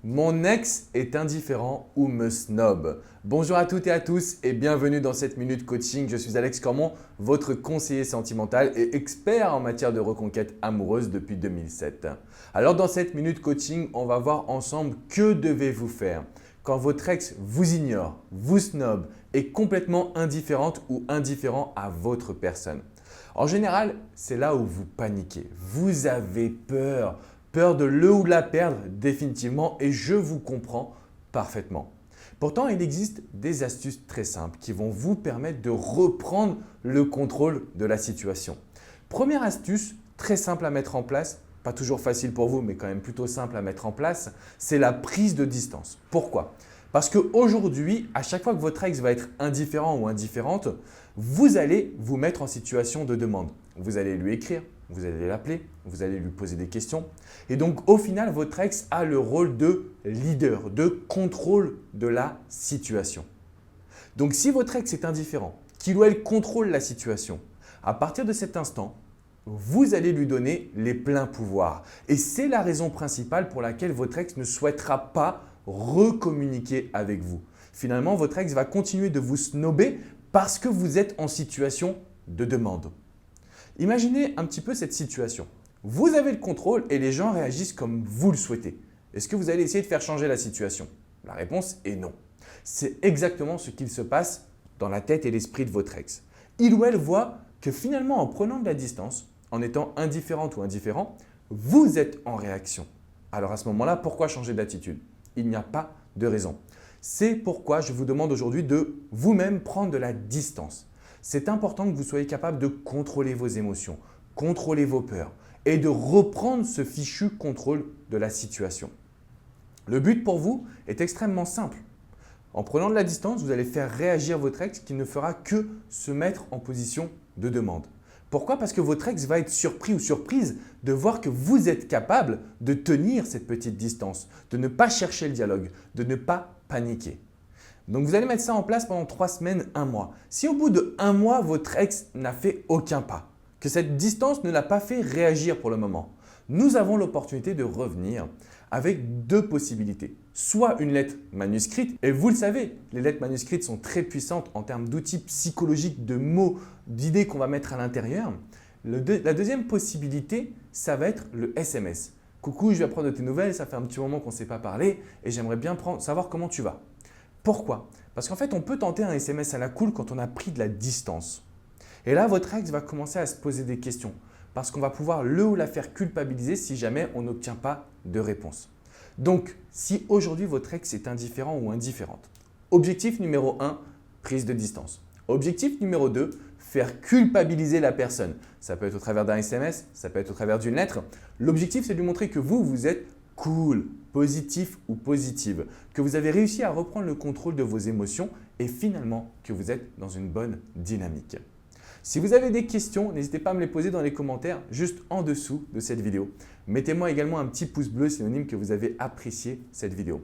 Mon ex est indifférent ou me snob. Bonjour à toutes et à tous et bienvenue dans cette minute coaching. Je suis Alex Cormon, votre conseiller sentimental et expert en matière de reconquête amoureuse depuis 2007. Alors dans cette minute coaching, on va voir ensemble que devez-vous faire quand votre ex vous ignore, vous snob, est complètement indifférente ou indifférent à votre personne. En général, c'est là où vous paniquez. Vous avez peur. Peur de le ou la perdre définitivement et je vous comprends parfaitement. Pourtant, il existe des astuces très simples qui vont vous permettre de reprendre le contrôle de la situation. Première astuce, très simple à mettre en place, pas toujours facile pour vous mais quand même plutôt simple à mettre en place, c'est la prise de distance. Pourquoi ? Parce qu'aujourd'hui, à chaque fois que votre ex va être indifférent ou indifférente, vous allez vous mettre en situation de demande. Vous allez lui écrire, vous allez l'appeler, vous allez lui poser des questions. Et donc, au final, votre ex a le rôle de leader, de contrôle de la situation. Donc, si votre ex est indifférent, qu'il ou elle contrôle la situation, à partir de cet instant, vous allez lui donner les pleins pouvoirs. Et c'est la raison principale pour laquelle votre ex ne souhaitera pas recommuniquer avec vous. Finalement, votre ex va continuer de vous snober parce que vous êtes en situation de demande. Imaginez un petit peu cette situation. Vous avez le contrôle et les gens réagissent comme vous le souhaitez. Est-ce que vous allez essayer de faire changer la situation? La réponse est non. C'est exactement ce qu'il se passe dans la tête et l'esprit de votre ex. Il ou elle voit que finalement, en prenant de la distance, en étant indifférente ou indifférent, vous êtes en réaction. Alors à ce moment-là, pourquoi changer d'attitude? Il n'y a pas de raison. C'est pourquoi je vous demande aujourd'hui de vous-même prendre de la distance. C'est important que vous soyez capable de contrôler vos émotions, contrôler vos peurs et de reprendre ce fichu contrôle de la situation. Le but pour vous est extrêmement simple. En prenant de la distance, vous allez faire réagir votre ex qui ne fera que se mettre en position de demande. Pourquoi? Parce que votre ex va être surpris ou surprise de voir que vous êtes capable de tenir cette petite distance, de ne pas chercher le dialogue, de ne pas paniquer. Donc vous allez mettre ça en place pendant 3 semaines, 1 mois. Si au bout de 1 mois, votre ex n'a fait aucun pas, que cette distance ne l'a pas fait réagir pour le moment, nous avons l'opportunité de revenir avec 2 possibilités. Soit une lettre manuscrite, et vous le savez, les lettres manuscrites sont très puissantes en termes d'outils psychologiques, de mots, d'idées qu'on va mettre à l'intérieur. La deuxième possibilité, ça va être le SMS. Coucou, je vais prendre de tes nouvelles, ça fait un petit moment qu'on ne s'est pas parlé et j'aimerais bien savoir comment tu vas. Pourquoi? Parce qu'en fait, on peut tenter un SMS à la cool quand on a pris de la distance. Et là, votre ex va commencer à se poser des questions parce qu'on va pouvoir le ou la faire culpabiliser si jamais on n'obtient pas de réponse. Donc, si aujourd'hui votre ex est indifférent ou indifférente, objectif numéro 1, prise de distance. Objectif numéro 2, faire culpabiliser la personne. Ça peut être au travers d'un SMS, ça peut être au travers d'une lettre. L'objectif, c'est de lui montrer que vous êtes cool, positif ou positive, que vous avez réussi à reprendre le contrôle de vos émotions et finalement que vous êtes dans une bonne dynamique. Si vous avez des questions, n'hésitez pas à me les poser dans les commentaires juste en dessous de cette vidéo. Mettez-moi également un petit pouce bleu synonyme que vous avez apprécié cette vidéo.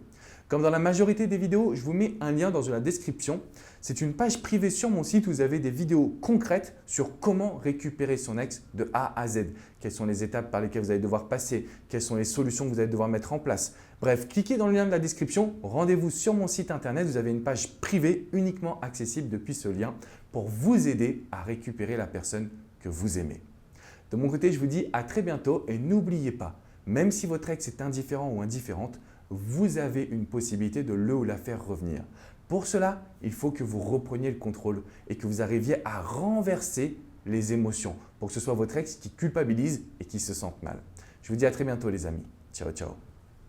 Comme dans la majorité des vidéos, je vous mets un lien dans la description. C'est une page privée sur mon site où vous avez des vidéos concrètes sur comment récupérer son ex de A à Z. Quelles sont les étapes par lesquelles vous allez devoir passer, quelles sont les solutions que vous allez devoir mettre en place. Bref, cliquez dans le lien de la description, rendez-vous sur mon site internet. Vous avez une page privée uniquement accessible depuis ce lien pour vous aider à récupérer la personne que vous aimez. De mon côté, je vous dis à très bientôt et n'oubliez pas, même si votre ex est indifférent ou indifférente, vous avez une possibilité de le ou la faire revenir. Pour cela, il faut que vous repreniez le contrôle et que vous arriviez à renverser les émotions pour que ce soit votre ex qui culpabilise et qui se sente mal. Je vous dis à très bientôt les amis. Ciao, ciao.